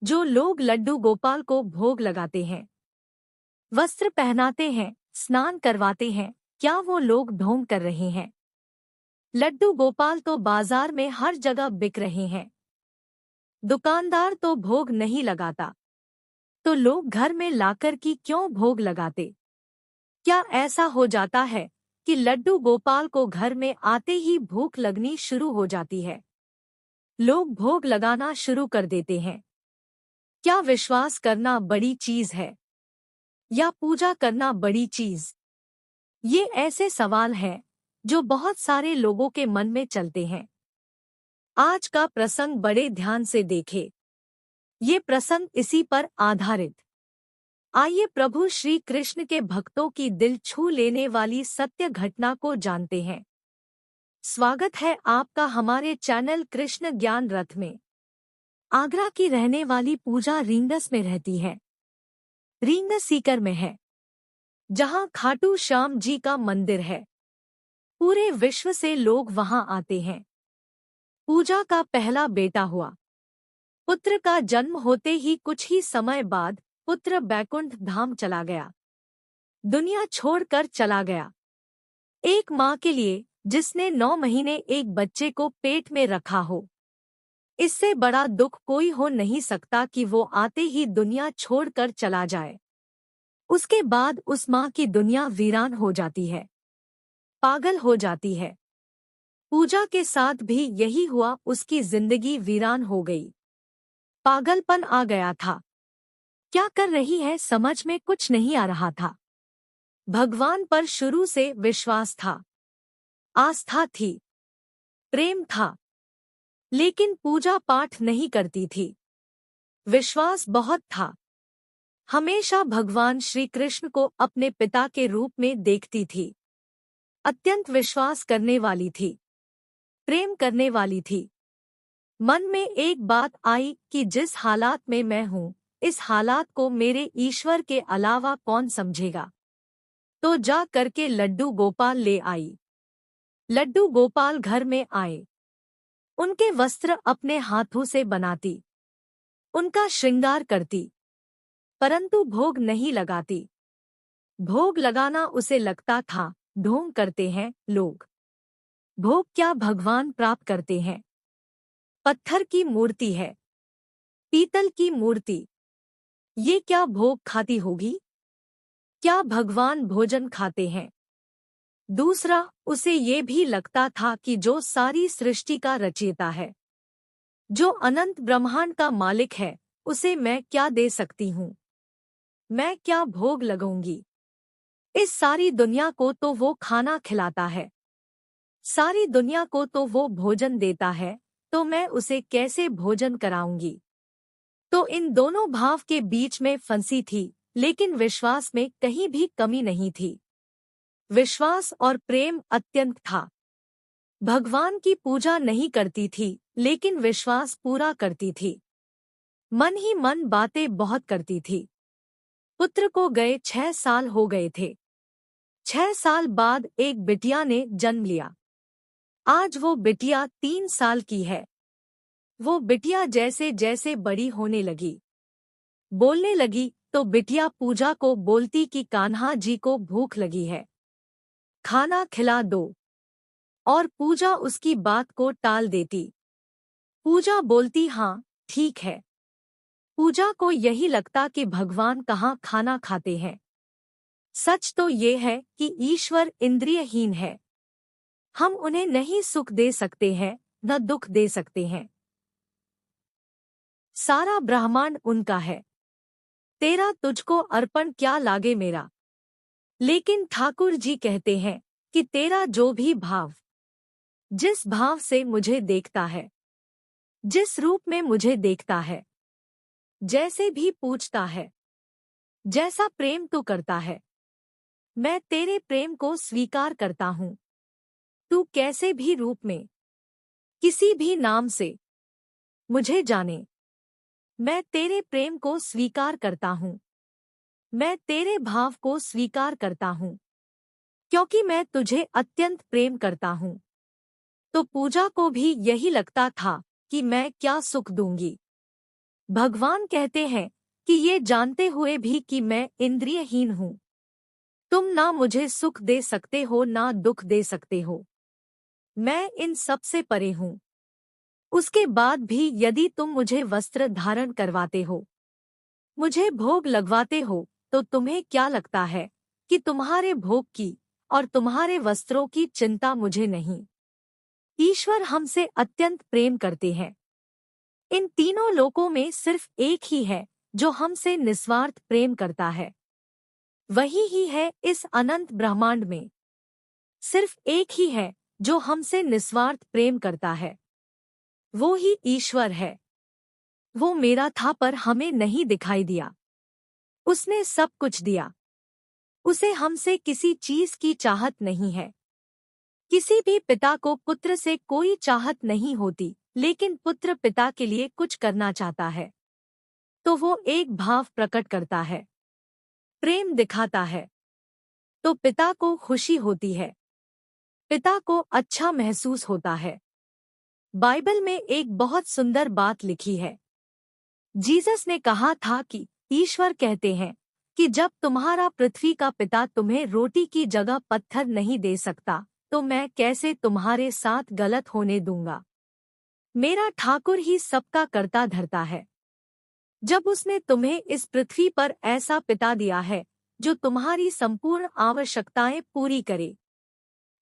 जो लोग लड्डू गोपाल को भोग लगाते हैं, वस्त्र पहनाते हैं, स्नान करवाते हैं, क्या वो लोग ढोंग कर रहे हैं? लड्डू गोपाल तो बाजार में हर जगह बिक रहे हैं। दुकानदार तो भोग नहीं लगाता, तो लोग घर में लाकर की क्यों भोग लगाते? क्या ऐसा हो जाता है कि लड्डू गोपाल को घर में आते ही भूख लगनी शुरू हो जाती है? लोग भोग लगाना शुरू कर देते हैं। क्या विश्वास करना बड़ी चीज है या पूजा करना बड़ी चीज? ये ऐसे सवाल हैं जो बहुत सारे लोगों के मन में चलते हैं। आज का प्रसंग बड़े ध्यान से देखें। ये प्रसंग इसी पर आधारित। आइए प्रभु श्री कृष्ण के भक्तों की दिल छू लेने वाली सत्य घटना को जानते हैं। स्वागत है आपका हमारे चैनल कृष्ण ज्ञान रथ में। आगरा की रहने वाली पूजा रींगस में रहती है। रींगस सीकर में है, जहां खाटू श्याम जी का मंदिर है। पूरे विश्व से लोग वहां आते हैं। पूजा का पहला बेटा हुआ। पुत्र का जन्म होते ही कुछ ही समय बाद पुत्र बैकुंठ धाम चला गया, दुनिया छोड़कर चला गया। एक माँ के लिए जिसने 9 महीने एक बच्चे को पेट में रखा हो, इससे बड़ा दुख कोई हो नहीं सकता कि वो आते ही दुनिया छोड़कर चला जाए। उसके बाद उस माँ की दुनिया वीरान हो जाती है, पागल हो जाती है। पूजा के साथ भी यही हुआ, उसकी जिंदगी वीरान हो गई। पागलपन आ गया था। क्या कर रही है समझ में कुछ नहीं आ रहा था। भगवान पर शुरू से विश्वास था, आस्था थी, प्रेम था, लेकिन पूजा पाठ नहीं करती थी। विश्वास बहुत था। हमेशा भगवान श्री कृष्ण को अपने पिता के रूप में देखती थी। अत्यंत विश्वास करने वाली थी, प्रेम करने वाली थी। मन में एक बात आई कि जिस हालात में मैं हूँ, इस हालात को मेरे ईश्वर के अलावा कौन समझेगा। तो जा करके लड्डू गोपाल ले आई। लड्डू गोपाल घर में आए। उनके वस्त्र अपने हाथों से बनाती, उनका श्रृंगार करती, परंतु भोग नहीं लगाती। भोग लगाना उसे लगता था ढोंग करते हैं लोग। भोग क्या भगवान प्राप्त करते हैं? पत्थर की मूर्ति है, पीतल की मूर्ति, ये क्या भोग खाती होगी? क्या भगवान भोजन खाते हैं? दूसरा, उसे ये भी लगता था कि जो सारी सृष्टि का रचयिता है, जो अनंत ब्रह्मांड का मालिक है, उसे मैं क्या दे सकती हूँ? मैं क्या भोग लगाऊंगी? इस सारी दुनिया को तो वो खाना खिलाता है, सारी दुनिया को तो वो भोजन देता है, तो मैं उसे कैसे भोजन कराऊंगी? तो इन दोनों भाव के बीच में फंसी थी, लेकिन विश्वास में कहीं भी कमी नहीं थी। विश्वास और प्रेम अत्यंत था। भगवान की पूजा नहीं करती थी, लेकिन विश्वास पूरा करती थी। मन ही मन बातें बहुत करती थी। पुत्र को गए 6 साल हो गए थे। 6 साल बाद एक बिटिया ने जन्म लिया। आज वो बिटिया 3 साल की है। वो बिटिया जैसे जैसे बड़ी होने लगी, बोलने लगी, तो बिटिया पूजा को बोलती कि कान्हा जी को भूख लगी है, खाना खिला दो। और पूजा उसकी बात को टाल देती। पूजा बोलती हाँ ठीक है। पूजा को यही लगता कि भगवान कहाँ खाना खाते हैं। सच तो ये है कि ईश्वर इंद्रियहीन है। हम उन्हें नहीं सुख दे सकते हैं, न दुख दे सकते हैं। सारा ब्रह्मांड उनका है। तेरा तुझको अर्पण क्या लागे मेरा। लेकिन ठाकुर जी कहते हैं कि तेरा जो भी भाव, जिस भाव से मुझे देखता है, जिस रूप में मुझे देखता है, जैसे भी पूछता है, जैसा प्रेम तू करता है, मैं तेरे प्रेम को स्वीकार करता हूँ। तू कैसे भी रूप में, किसी भी नाम से मुझे जाने, मैं तेरे प्रेम को स्वीकार करता हूँ। मैं तेरे भाव को स्वीकार करता हूँ, क्योंकि मैं तुझे अत्यंत प्रेम करता हूँ। तो पूजा को भी यही लगता था कि मैं क्या सुख दूंगी, भगवान कहते हैं कि ये जानते हुए भी कि मैं इंद्रियहीन हूँ, तुम ना मुझे सुख दे सकते हो ना दुख दे सकते हो, मैं इन सब से परे हूँ। उसके बाद भी यदि तुम मुझे वस्त्र धारण करवाते हो, मुझे भोग लगवाते हो, तो तुम्हें क्या लगता है कि तुम्हारे भोग की और तुम्हारे वस्त्रों की चिंता मुझे नहीं? ईश्वर हमसे अत्यंत प्रेम करते हैं। इन तीनों लोकों में सिर्फ एक ही है जो हमसे निस्वार्थ प्रेम करता है। वही ही है इस अनंत ब्रह्मांड में। सिर्फ एक ही है जो हमसे निस्वार्थ प्रेम करता है। वो ही ईश्वर है। वो मेरा था पर हमें नहीं दिखाई दिया। उसने सब कुछ दिया। उसे हमसे किसी चीज की चाहत नहीं है। किसी भी पिता को पुत्र से कोई चाहत नहीं होती, लेकिन पुत्र पिता के लिए कुछ करना चाहता है तो वो एक भाव प्रकट करता है, प्रेम दिखाता है, तो पिता को खुशी होती है, पिता को अच्छा महसूस होता है। बाइबल में एक बहुत सुंदर बात लिखी है। जीसस ने कहा था कि ईश्वर कहते हैं कि जब तुम्हारा पृथ्वी का पिता तुम्हें रोटी की जगह पत्थर नहीं दे सकता, तो मैं कैसे तुम्हारे साथ गलत होने दूंगा। मेरा ठाकुर ही सबका करता धरता है। जब उसने तुम्हें इस पृथ्वी पर ऐसा पिता दिया है जो तुम्हारी संपूर्ण आवश्यकताएं पूरी करे,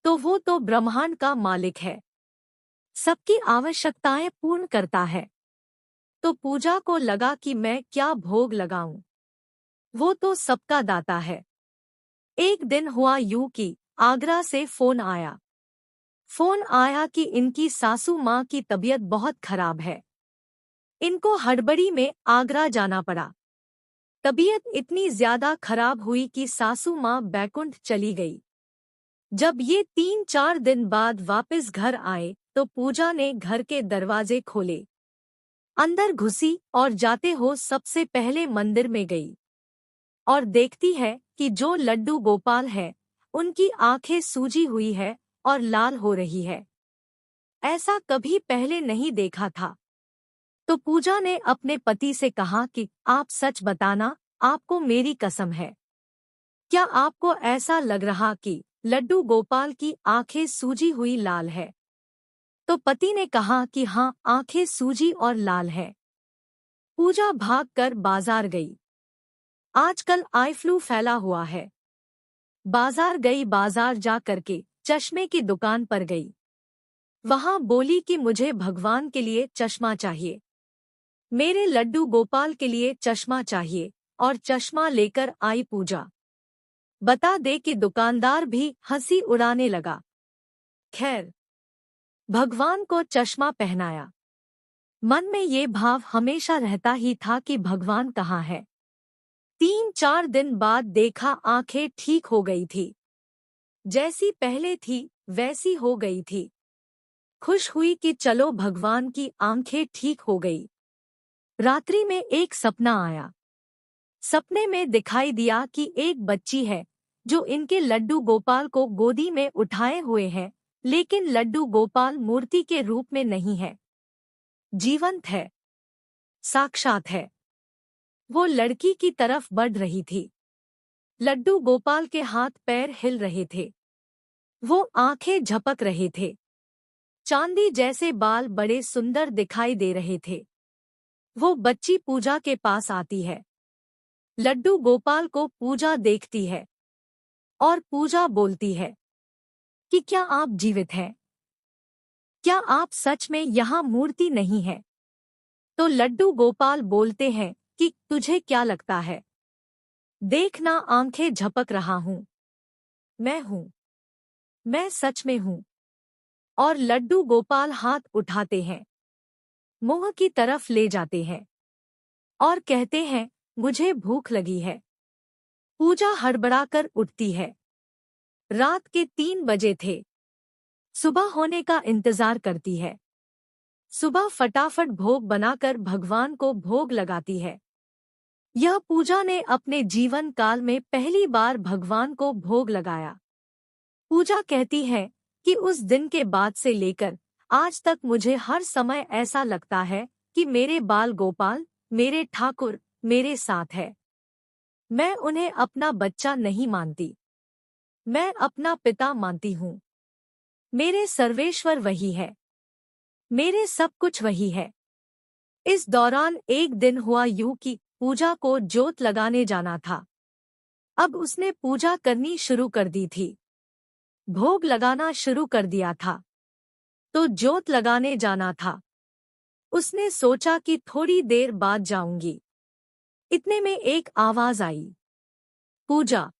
तो वो तो ब्रह्मांड का मालिक है, सबकी आवश्यकताएं पूर्ण करता है। तो पूजा को लगा कि मैं क्या भोग लगाऊं, वो तो सबका दाता है। एक दिन हुआ यूं कि आगरा से फोन आया कि इनकी सासू माँ की तबीयत बहुत खराब है। इनको हड़बड़ी में आगरा जाना पड़ा। तबीयत इतनी ज्यादा खराब हुई कि सासू माँ बैकुंठ चली गई। जब ये 3-4 दिन बाद वापस घर आए तो पूजा ने घर के दरवाजे खोले, अंदर घुसी और जाते हो सबसे पहले मंदिर में गई और देखती है कि जो लड्डू गोपाल है उनकी आंखें सूजी हुई है और लाल हो रही है। ऐसा कभी पहले नहीं देखा था। तो पूजा ने अपने पति से कहा कि आप सच बताना, आपको मेरी कसम है, क्या आपको ऐसा लग रहा कि लड्डू गोपाल की आंखें सूजी हुई लाल है? तो पति ने कहा कि हाँ, आंखें सूजी और लाल है। पूजा भागकर बाजार गई। आजकल आई फ्लू फैला हुआ है। बाजार जा करके चश्मे की दुकान पर गई। वहां बोली कि मुझे भगवान के लिए चश्मा चाहिए, मेरे लड्डू गोपाल के लिए चश्मा चाहिए, और चश्मा लेकर आई पूजा। बता दे कि दुकानदार भी हंसी उड़ाने लगा। खैर, भगवान को चश्मा पहनाया। मन में ये भाव हमेशा रहता ही था कि भगवान कहाँ है। 3-4 दिन बाद देखा आंखें ठीक हो गई थी। जैसी पहले थी वैसी हो गई थी। खुश हुई कि चलो भगवान की आंखें ठीक हो गई। रात्रि में एक सपना आया। सपने में दिखाई दिया कि एक बच्ची है जो इनके लड्डू गोपाल को गोदी में उठाए हुए है, लेकिन लड्डू गोपाल मूर्ति के रूप में नहीं है, जीवंत है, साक्षात है। वो लड़की की तरफ बढ़ रही थी। लड्डू गोपाल के हाथ पैर हिल रहे थे। वो आंखें झपक रहे थे। चांदी जैसे बाल बड़े सुंदर दिखाई दे रहे थे। वो बच्ची पूजा के पास आती है। लड्डू गोपाल को पूजा देखती है और पूजा बोलती है कि क्या आप जीवित हैं? क्या आप सच में यहाँ मूर्ति नहीं है? तो लड्डू गोपाल बोलते हैं कि तुझे क्या लगता है? देखना, आंखें झपक रहा हूँ, मैं हूँ, मैं सच में हूँ। और लड्डू गोपाल हाथ उठाते हैं, मुंह की तरफ ले जाते हैं और कहते हैं मुझे भूख लगी है। पूजा हड़बड़ाकर उठती है। रात के 3 बजे थे। सुबह होने का इंतजार करती है। सुबह फटाफट भोग बनाकर भगवान को भोग लगाती है। यह पूजा ने अपने जीवन काल में पहली बार भगवान को भोग लगाया। पूजा कहती है कि उस दिन के बाद से लेकर आज तक मुझे हर समय ऐसा लगता है कि मेरे बाल गोपाल मेरे ठाकुर मेरे साथ है। मैं उन्हें अपना बच्चा नहीं मानती, मैं अपना पिता मानती हूँ। मेरे सर्वेश्वर वही है, मेरे सब कुछ वही है। इस दौरान एक दिन हुआ यूं कि पूजा को जोत लगाने जाना था। अब उसने पूजा करनी शुरू कर दी थी, भोग लगाना शुरू कर दिया था, तो जोत लगाने जाना था। उसने सोचा कि थोड़ी देर बाद जाऊंगी। इतने में एक आवाज आई, पूजा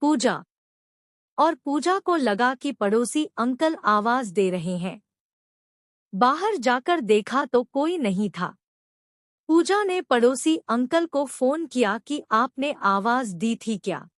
पूजा। और पूजा को लगा कि पड़ोसी अंकल आवाज दे रहे हैं। बाहर जाकर देखा तो कोई नहीं था। पूजा ने पड़ोसी अंकल को फोन किया कि आपने आवाज दी थी क्या?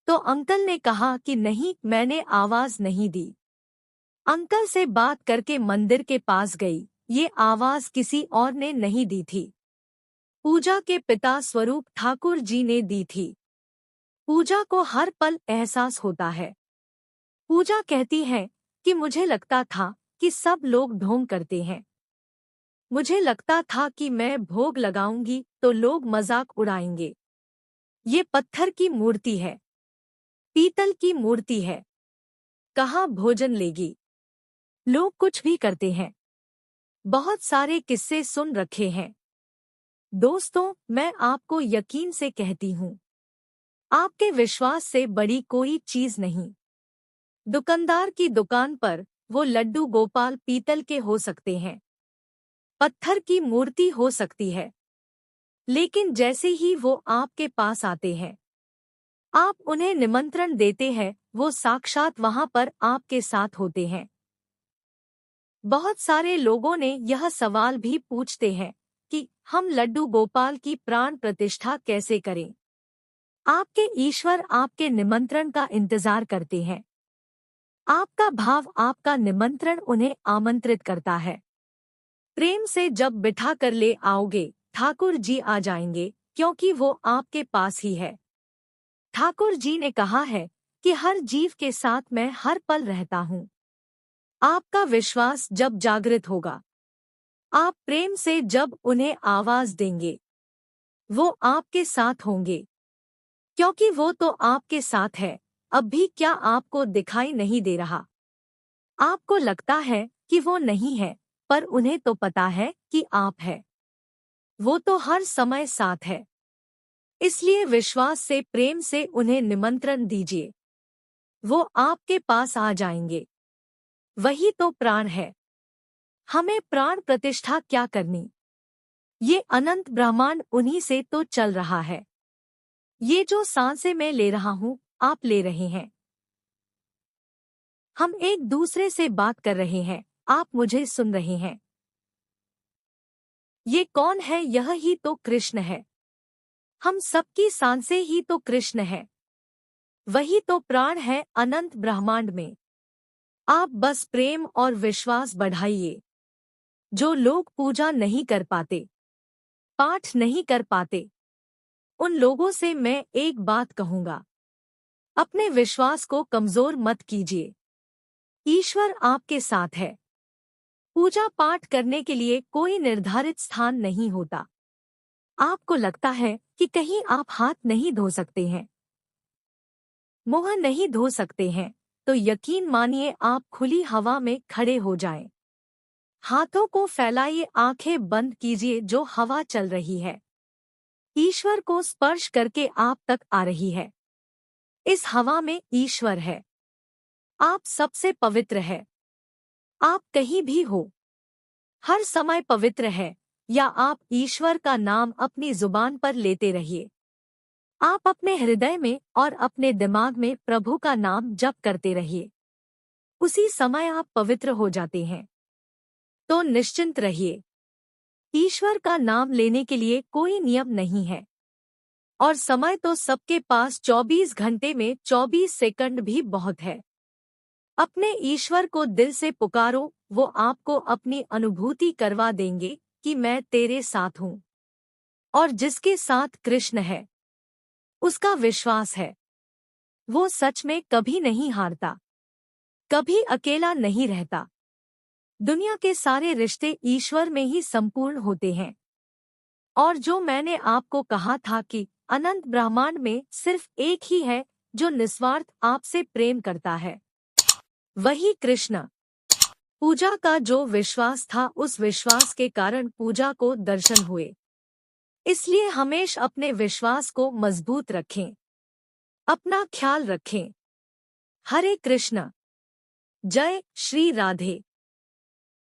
तो अंकल ने कहा कि नहीं, मैंने आवाज नहीं दी। अंकल से बात करके मंदिर के पास गई, ये आवाज किसी और ने नहीं दी थी, पूजा के पिता स्वरूप ठाकुर जी ने दी थी। पूजा को हर पल एहसास होता है। पूजा कहती है कि मुझे लगता था कि सब लोग ढोंग करते हैं। मुझे लगता था कि मैं भोग लगाऊंगी तो लोग मजाक उड़ाएंगे। ये पत्थर की मूर्ति है, पीतल की मूर्ति है, कहाँ भोजन लेगी? लोग कुछ भी करते हैं। बहुत सारे किस्से सुन रखे हैं। दोस्तों, मैं आपको यकीन से कहती हूँ, आपके विश्वास से बड़ी कोई चीज नहीं। दुकानदार की दुकान पर वो लड्डू गोपाल पीतल के हो सकते हैं, पत्थर की मूर्ति हो सकती है, लेकिन जैसे ही वो आपके पास आते हैं, आप उन्हें निमंत्रण देते हैं, वो साक्षात वहां पर आपके साथ होते हैं। बहुत सारे लोगों ने यह सवाल भी पूछते हैं कि हम लड्डू गोपाल की प्राण प्रतिष्ठा कैसे करें? आपके ईश्वर आपके निमंत्रण का इंतजार करते हैं। आपका भाव आपका निमंत्रण उन्हें आमंत्रित करता है। प्रेम से जब बिठा कर ले आओगे, ठाकुर जी आ जाएंगे, क्योंकि वो आपके पास ही है। ठाकुर जी ने कहा है कि हर जीव के साथ मैं हर पल रहता हूँ। आपका विश्वास जब जागृत होगा, आप प्रेम से जब उन्हें आवाज देंगे, वो आपके साथ होंगे, क्योंकि वो तो आपके साथ है। अब भी क्या आपको दिखाई नहीं दे रहा? आपको लगता है कि वो नहीं है, पर उन्हें तो पता है कि आप है। वो तो हर समय साथ है। इसलिए विश्वास से प्रेम से उन्हें निमंत्रण दीजिए, वो आपके पास आ जाएंगे। वही तो प्राण है। हमें प्राण प्रतिष्ठा क्या करनी? ये अनंत ब्रह्मांड उन्हीं से तो चल रहा है। ये जो सांसें मैं ले रहा हूँ, आप ले रहे हैं। हम एक दूसरे से बात कर रहे हैं, आप मुझे सुन रहे हैं। ये कौन है? यह ही तो कृष्ण है। हम सबकी सांसें ही तो कृष्ण है। वही तो प्राण है अनंत ब्रह्मांड में। आप बस प्रेम और विश्वास बढ़ाइए। जो लोग पूजा नहीं कर पाते, पाठ नहीं कर पाते, उन लोगों से मैं एक बात कहूंगा, अपने विश्वास को कमजोर मत कीजिए। ईश्वर आपके साथ है। पूजा पाठ करने के लिए कोई निर्धारित स्थान नहीं होता। आपको लगता है कि कहीं आप हाथ नहीं धो सकते हैं, मुंह नहीं धो सकते हैं, तो यकीन मानिए आप खुली हवा में खड़े हो जाएं। हाथों को फैलाइए, आंखें बंद कीजिए, जो हवा चल रही है ईश्वर को स्पर्श करके आप तक आ रही है। इस हवा में ईश्वर है। आप सबसे पवित्र है। आप कहीं भी हो, हर समय पवित्र है। या आप ईश्वर का नाम अपनी जुबान पर लेते रहिए। आप अपने हृदय में और अपने दिमाग में प्रभु का नाम जप करते रहिए। उसी समय आप पवित्र हो जाते हैं। तो निश्चिंत रहिए। ईश्वर का नाम लेने के लिए कोई नियम नहीं है, और समय तो सबके पास 24 घंटे में 24 सेकंड भी बहुत है। अपने ईश्वर को दिल से पुकारो, वो आपको अपनी अनुभूति करवा देंगे कि मैं तेरे साथ हूँ। और जिसके साथ कृष्ण है, उसका विश्वास है, वो सच में कभी नहीं हारता, कभी अकेला नहीं रहता। दुनिया के सारे रिश्ते ईश्वर में ही संपूर्ण होते हैं। और जो मैंने आपको कहा था कि अनंत ब्रह्मांड में सिर्फ एक ही है जो निस्वार्थ आपसे प्रेम करता है, वही कृष्ण। पूजा का जो विश्वास था उस विश्वास के कारण पूजा को दर्शन हुए। इसलिए हमेशा अपने विश्वास को मजबूत रखें। अपना ख्याल रखें। हरे कृष्ण। जय श्री राधे।